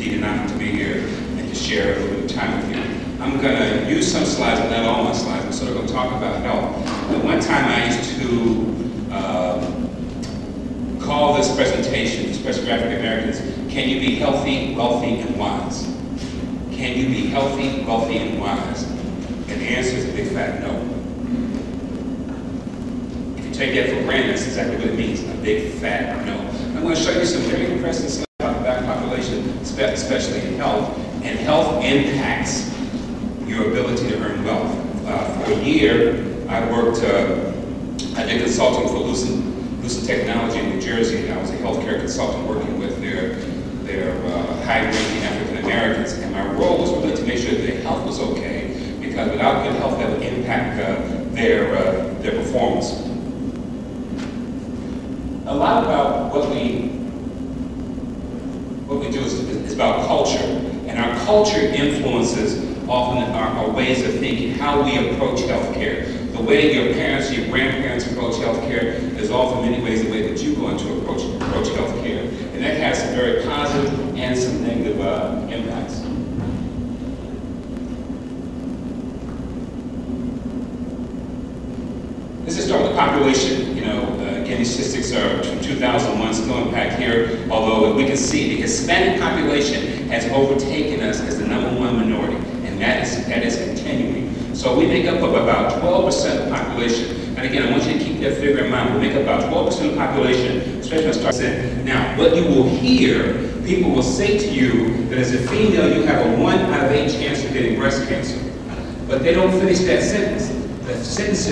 indeed an honor to be here and to share a little bit of time with you. I'm going to use some slides, but not all my slides. I'm sort of going to talk about health. At one time I used to call this presentation, especially for African Americans, can you be healthy, wealthy, and wise? Can you be healthy, wealthy, and wise? And the answer is a big fat no. If you take that for granted, that's exactly what it means, a big fat no. I'm going to show you some very impressive stuff about the black population, especially in health. And health impacts your ability to earn wealth. For a year, I did consulting for Lucid Technology in New Jersey. I was a healthcare consultant working with their high-ranking African Americans, and my role was really to make sure that their health was okay, because without good health, that would impact their performance. A lot about what we do is about culture, and our culture influences often our ways of thinking, how we approach healthcare. The way your parents, your grandparents approach healthcare is often in many ways the way that you're going to approach healthcare. And that has some very positive and some negative impacts. This is starting with population. Again, these statistics are from 2001, so no impact here, although we can see the Hispanic population has overtaken us as the #1 minority, and that is continuing. So we make up of about 12% of the population. And again, I want you to keep that figure in mind. We make up about 12% of the population, especially when it starts in. Now, what you will hear, people will say to you that as a female, you have a 1 out of 8 chance of getting breast cancer. But they don't finish that sentence. The sentence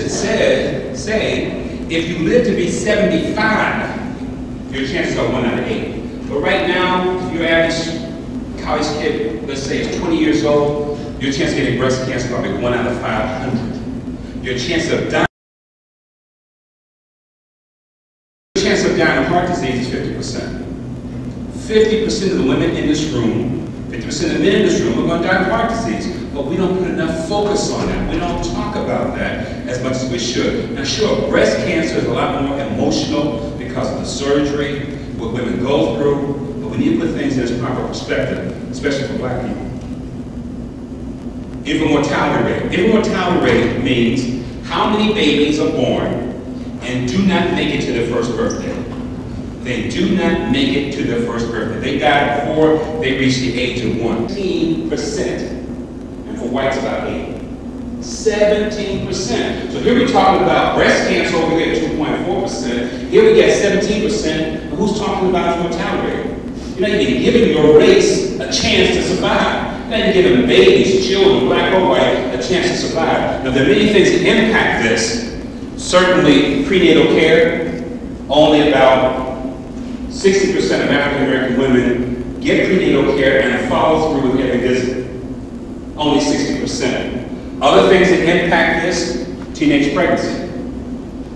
say, if you live to be 75, your chances are 1 out of 8. But right now, if your average college kid, let's say, is 20 years old, your chance of getting breast cancer is probably 1 out of 500. Your chance of dying of heart disease is 50%. 50% of the women in this room, 50% of the men in this room are going to die of heart disease. But we don't put enough focus on that. We don't talk about that as much as we should. Now sure, breast cancer is a lot more emotional because of the surgery, what women go through, but we need to put things in its proper perspective, especially for black people. Infant mortality rate. Infant mortality rate means how many babies are born and do not make it to their first birthday. They do not make it to their first birthday. They die before they reach the age of 1. 17%. And for whites, about 8. 17%. So here we're talking about breast cancer over here at 2.4%. Here we get 17%. But who's talking about mortality rate? You're not even giving your race a chance to survive. You're not even giving babies, children, black or white, a chance to survive. Now there are many things that impact this. Certainly prenatal care. Only about 60% of African American women get prenatal care and follow through with every visit. Only 60%. Other things that impact this, teenage pregnancy.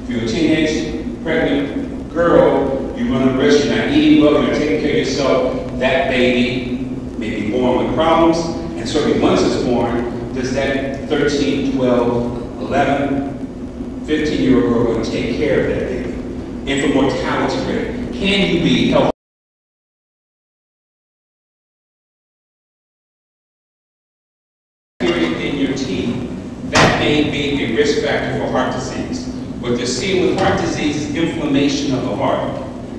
If you're a teenage pregnant girl, you run the risk, you're not eating well, you're not taking care of yourself, that baby may be born with problems, and certainly once it's born, does that 13, 12, 11, 15-year-old girl going to take care of that baby? Infant mortality rate. Can you be healthy? In your teeth, that may be a risk factor for heart disease. What they're seeing with heart disease is inflammation of the heart.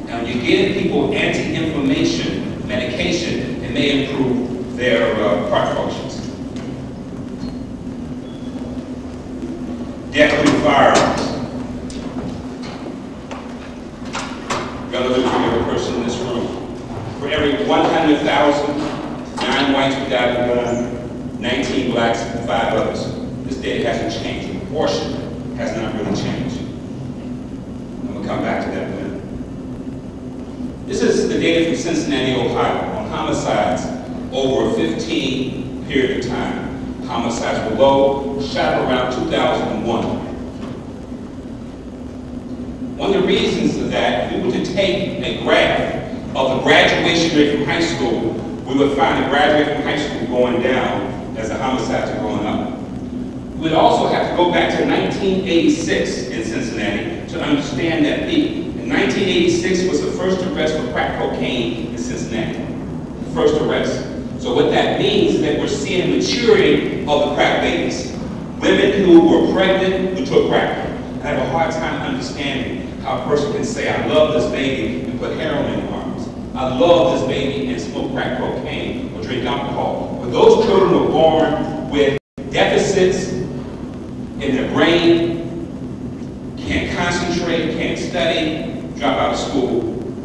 Now, when you give people anti-inflammation medication, it may improve their heart functions. Death through firearms. Relative to every person in this room. For every 100,000, 9 whites who died of a gun, 19 blacks, and 5 others. This data hasn't changed. The proportion has not really changed. And we'll come back to that in a minute. This is the data from Cincinnati, Ohio, on homicides over a 15 period of time. Homicides were low, shot around 2001. One of the reasons of that, if we were to take a graph of the graduation rate from high school, we would find the graduation from high school going down as the homicides are going up. We would also have to go back to 1986 in Cincinnati to understand that peak. In 1986 was the first arrest for crack cocaine in Cincinnati. The first arrest. So what that means is that we're seeing a maturing of the crack babies. Women who were pregnant, who took crack. I have a hard time understanding how a person can say, I love this baby, and put heroin in her arms. I love this baby and smoke crack cocaine or drink alcohol. But those children were born with deficits in their brain, can't concentrate, can't study, drop out of school,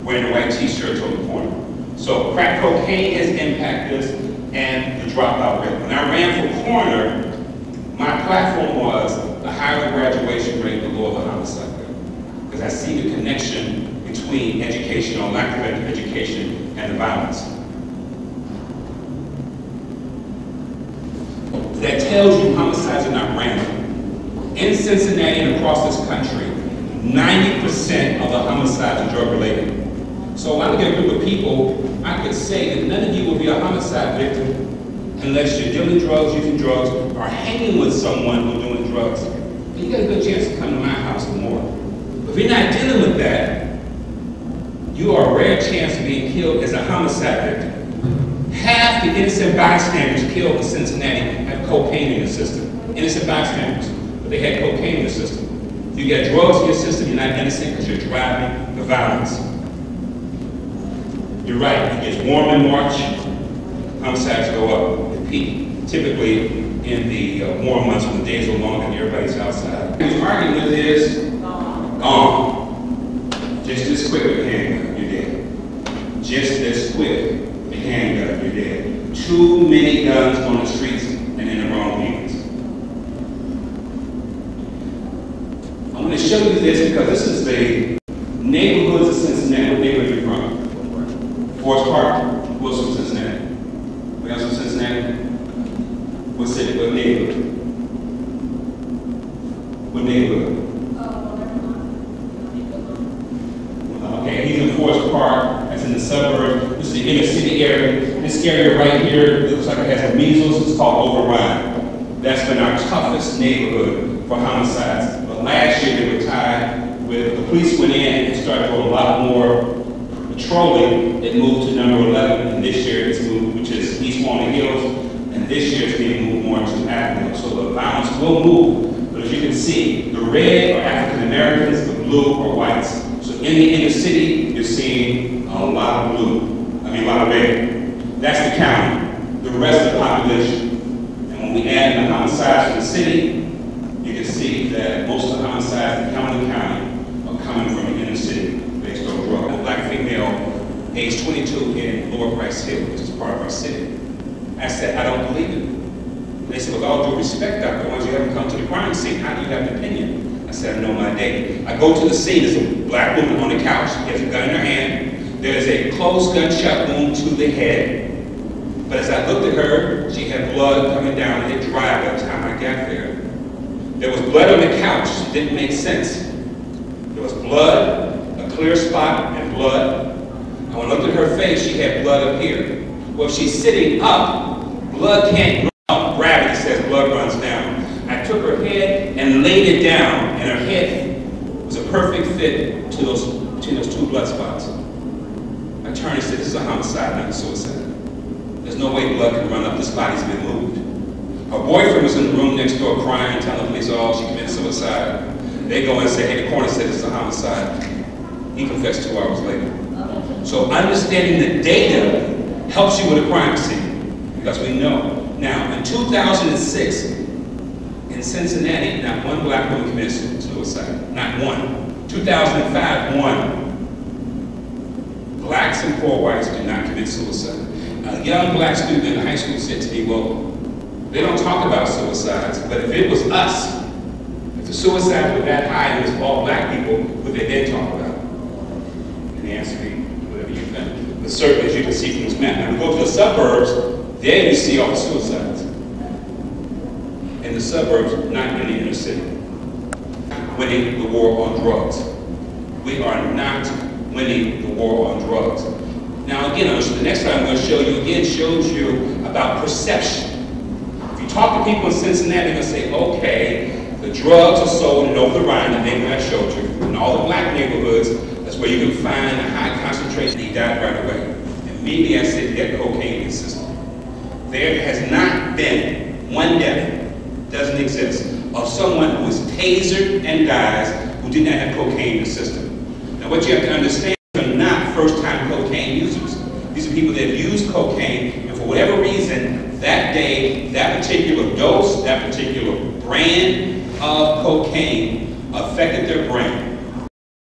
wearing the white t-shirts on the corner. So crack cocaine has impacted us and the dropout rate. When I ran for coroner, my platform was the higher graduation rate, the lower the homicide rate. Because I see the connection between education or lack of education and the violence. That tells you homicides are not random. In Cincinnati and across this country, 90% of the homicides are drug-related. So when I look at a group of people, I could say that none of you will be a homicide victim unless you're dealing drugs, using drugs, or hanging with someone who's doing drugs. And you got a good chance to come to my house or more. But if you're not dealing with that, you are a rare chance of being killed as a homicide victim. Half the innocent bystanders killed in Cincinnati have cocaine in their system. Innocent bystanders, but they had cocaine in their system. If you get drugs in your system, you're not innocent because you're driving the violence. You're right, it gets warm in March, homicides go up, they peak, typically in the warm months when the days are long and everybody's outside. The argument is gone. Just this quick with a handgun, you're dead. Just this quick with a handgun, you're dead. Too many guns on the streets and in the wrong hands. I'm going to show you this because this is the neighborhoods of Cincinnati. What neighborhood are you from? Forest Park, who else from Cincinnati? What else from Cincinnati? What city, what neighborhood? What neighborhood? Okay, he's in Forest Park, that's in the suburbs. This is the inner city area. This area right here, it looks like it has a measles, it's called Override. That's been our toughest neighborhood for homicides. But last year they were tied with, the police went in and started doing a lot more patrolling. It moved to number 11, and this year it's moved, which is East Walnut Hills, and this year it's being moved more to Avenue. So the violence will move, but as you can see, the red are African Americans, the blue are whites. So in the inner city, you're seeing a lot of blue, a lot of red. That's the county, the rest of the population. And when we add in the homicides in the city, you can see that most of the homicides in County are coming from the inner city based on drug. A black female, age 22 in Lower Price Hill, which is part of our city. I said, I don't believe it. They said, with all due respect, Dr. Owens, you haven't come to the crime scene. How do you have an opinion? I said, I know my day. I go to the scene, there's a black woman on the couch. She has a gun in her hand. There's a closed gunshot wound to the head. But as I looked at her, she had blood coming down and it dried by the time I got there. There was blood on the couch. It didn't make sense. There was blood, a clear spot, and blood. And when I looked at her face, she had blood up here. Well, if she's sitting up, blood can't run up. Gravity says blood runs down. I took her head and laid it down, and her head was a perfect fit to between those two blood spots. I turned and said, this is a homicide, not a suicide. There's no way blood can run up. This body's been moved. Her boyfriend was in the room next door crying, telling the police, oh, she committed suicide. They go and say, hey, the coroner said this is a homicide. He confessed 2 hours later. So understanding the data helps you with a crime scene, because we know. Now, in 2006, in Cincinnati, not one black woman committed suicide. Not one. 2005, one. Blacks and poor whites do not commit suicide. A young black student in high school said to me, well, they don't talk about suicides, but if it was us, if the suicides were that high and it was all black people, would they then talk about it? And the answer is, whatever you think. But certainly, as you can see from this map, now we go to the suburbs, there you see all the suicides. In the suburbs, not in the inner city. Winning the war on drugs. We are not winning the war on drugs. Now again, the next slide I'm going to show you, again, shows you about perception. If you talk to people in Cincinnati, they're going to say, okay, the drugs are sold in Over the Rhine, the neighborhood I showed you. In all the black neighborhoods, that's where you can find a high concentration. He died right away. And Immediately I said, get cocaine in the system. There has not been one death, doesn't exist, of someone who is tasered and dies who did not have cocaine in the system. Now what you have to understand, these are not first-time cocaine users. These are people that have used cocaine, and for whatever reason, that day, that particular dose, that particular brand of cocaine affected their brain.